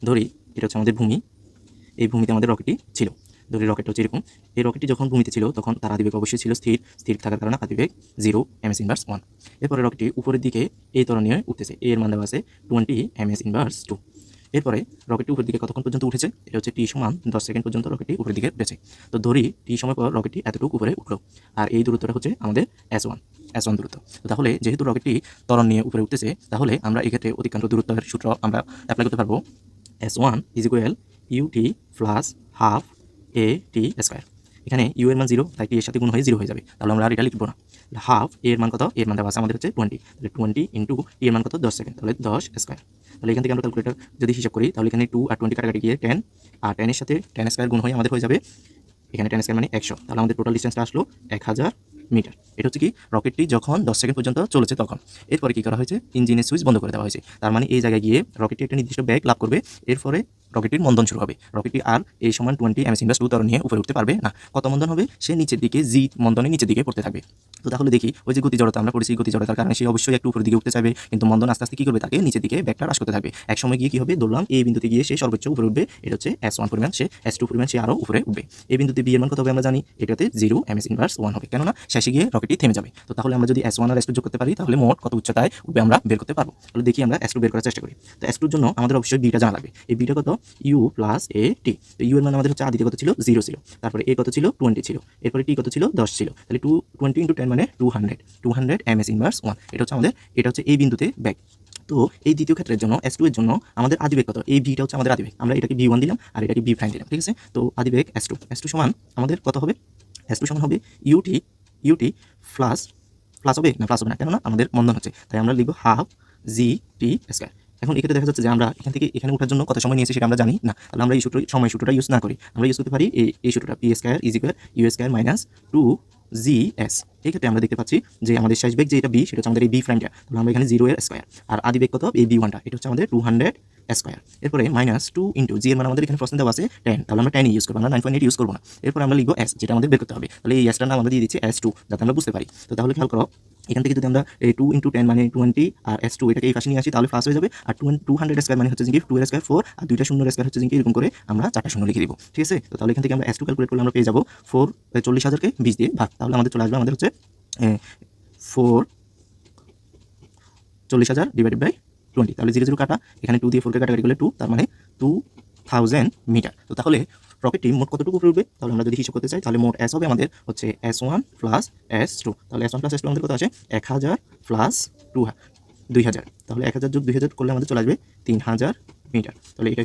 ধরি এটা হচ্ছে আমাদের ভূমি, এই ভূমিতে আমাদের রকেটটি ছিল। ধরি রকেটটা হচ্ছে এরকম, এই রকেটটি যখন ভূমিতে ছিল তখন তার আদিবেগ অবশ্যই ছিল স্থির, স্থির থাকার কারণে আদিবেগ 0 ms ইনভার্স 1। এরপরে রকেটটি উপরের দিকে এই ত্বরণ নিয়ে উঠতেছে, এর মান দেওয়া আছে 20 ms ইনভার্স 2। এরপরে রকেটটি উপরের দিকে কতক্ষণ পর্যন্ত উঠেছে, এটা হচ্ছে টি সমান 10 সেকেন্ড পর্যন্ত রকেটটি উপরের দিকে উঠেছে। তো ধরি টি সময় পর রকেটটি এতটুকু উপরে উঠলো, আর এই দূরত্বটা হচ্ছে আমাদের S1 দূরত্ব। তাহলে যেহেতু রকেটটি ত্বরণ নিয়ে উপরে উঠতেছে, তাহলে আমরা এক্ষেত্রে অতিক্রান্ত দূরত্বের সূত্র আমরা অ্যাপ্লাই করতে পারবো। S1 is equal ut plus half at square. এখানে ইউ এর মান 0, তাই টি এর সাথে গুণ হয়ে 0 হয়ে যাবে, তাহলে আমরা আর এটা লিখবো না। হাফ এর মান কত, এর মান দেওয়া আছে আমাদের হচ্ছে 20, তাহলে 20 ইন্টু টি এর মান কত 10 সেকেন্ড, তাহলে 10 স্কোয়ার। তাহলে এখান থেকে আমরা ক্যালকুলেটর যদি হিসাব করি, তাহলে এখানে 2 আর 20 কাটাকাটি গিয়ে 10, আর 10 এর সাথে 10 স্কোয়ার গুণ হয়ে আমাদের হয়ে যাবে এখানে 10 স্কোয়ার মানে 100, তাহলে আমাদের টোটাল ডিস্টেন্সটা আসলো 1000 মিটার। এটা হচ্ছে কি রকেটটি যখন 10 সেকেন্ড পর্যন্ত চলেছে তখন। এরপরে কি করা হয়েছে, ইঞ্জিনের সুইচ বন্ধ করে দেওয়া হয়েছে, তার মানে এই জায়গায় গিয়ে রকেটটি একটা নির্দিষ্ট বেগ লাভ করবে, এরপরে রকেটটির মন্দন শুরু হবে। রকেটটি আর এই সমান 20 ms ইনভার্স 2 ত্বরণ নিয়ে উপরে উঠতে পারবে না। কত মন্দন হবে, সে নিচের দিকে জি মন্দনে নিচের দিকে পড়তে থাকবে। তো তাহলে দেখি ওই যে গতি জড়তা আমরা পড়েছি, গতি জড়তার কারণে সে অবশ্যই একটু উপরের দিকে উঠতে চাইবে, কিন্তু মন্দন আস্তে আস্তে কি করবে, তাকে নিচের দিকে ব্যাগটা হ্রাস করতে থাকবে। এক সময় গিয়ে কি হবে, ধরলাম এই বিন্দুতে গিয়ে সে সর্বোচ্চ উপরে উঠবে, এটা হচ্ছে S1 পরিমাণ, সে S2 পরিমাণ সে আরও উপরে উঠবে। এই বিন্দুতে বি এর মান কত হবে আমরা জানি, এটাতে 0 ms ইনভার্স 1 হবে, কেননা শেষে গিয়ে রকেটটি থেমে যাবে। তো তাহলে আমরা যদি S1 আর S2 যোগ করতে পারি, তাহলে মোট কত উচ্চতায় উঠবে আমরা বের করতে পারবো। তাহলে দেখি আমরা S2 বের করার চেষ্টা করি। তো S2 এর জন্য আমাদের অবশ্যই বিটা জানা লাগবে। এই বিটা কত, u প্লাস at। তো u এর মান আমাদের হচ্ছে আদিতে কত ছিল, 0 ছিল, তারপরে a কত ছিল, 20 ছিল, এরপরে t কত ছিল, 10 ছিল, তাহলে 20 × 10 মানে 200 ms ইনভার্স 1। এটা হচ্ছে আমাদের, এটা হচ্ছে এই বিন্দুতে ব্যাগ। তো এই দ্বিতীয় ক্ষেত্রের জন্য S2 এর জন্য আমাদের আদিবেগ কত, এই ভিটা হচ্ছে আমাদের আদিবেগ, আমরা এটাকে v1 দিলাম আর এটাকে v' দিলাম, ঠিক আছে। তো আদিবেগ S2 সমান আমাদের কত হবে, S2 সমান হবে ut প্লাস হবে না, প্লাস হবে না, কেননা আমাদের মন্দন হচ্ছে, তাই আমরা লিখবো হাফ gt স্কয়ার। এখন এক্ষেত্রে দেখা যাচ্ছে যে আমরা এখান থেকে এখানে ওঠার জন্য কত সময় নিয়েছি সেটা আমরা জানি না, তাহলে আমরা এই সূত্রটা ইউজ না করি, আমরা ইউজ করতে পারি এই সূত্রটা p square is equal u square minus 2gs। এই ক্ষেত্রে আমরা দেখতে পাচ্ছি যে আমাদের শেষ বেগ যে এটা b, সেটা হচ্ছে আমাদের এই b প্রাইমটা, তাহলে আমরা এখানে 0 এর স্কয়ার, আর আদি বেগ কত এই b1টা, এটা হচ্ছে আমাদের 200 স্কয়ার। এরপরে মাইনাস 2 ইন্টু জি এর মান আমাদের এখানে প্রশ্ন দেওয়া আছে 10, তাহলে আমরা 10 ইউজ করবো, আমরা 9.8 ইউজ করবো না। এরপর আমরা লিখবো s, যেটা আমাদের বের করতে হবে, তাহলে এই এসটার নাম আমরা দিয়ে দিচ্ছি S2, যাতে আমরা বুঝতে পারি। তো তাহলে খেয়াল করো, এখান থেকে যদি আমরা এই 2 × 10 মানে 20 আর S2 এটাকে এই পাশে নিয়ে আসি, তাহলে প্লাস হয়ে যাবে, আর 200 স্কয়ার মানে হচ্ছে যে 2 এর স্কয়ার 4, আর দুইটা শূন্যের স্কয়ার হচ্ছে যে এরকম করে আমরা 4টা শূন্য লিখে দিব, ঠিক আছে। তো তাহলে এখান থেকে আমরা S2 ক্যালকুলেট করলে আমরা পেয়ে যাবো 40,000কে 20 দিয়ে ভাগ, তাহলে আমাদের চলে আসবে আমাদের হচ্ছে 40,000 ডিভাইডেড বাই 20, তাহলে 0 কাটা, এখানে 2 দিয়ে 4কে কাটাকাটি করলে 2, তার মানে 2000 মিটার। তো তাহলে রকেটটি মোট কতটুকু উপরে উঠবে, তাহলে আমরা যদি হিসাব করতে চাই, তাহলে মোট S হবে আমাদের হচ্ছে S1 প্লাস S2, তাহলে S1 প্লাস S2 আমাদের কত আসে 1000 প্লাস 2000, তাহলে 1000 যোগ 2000 করলে আমাদের চলে আসবে 3000 মিটার। তাহলে এটা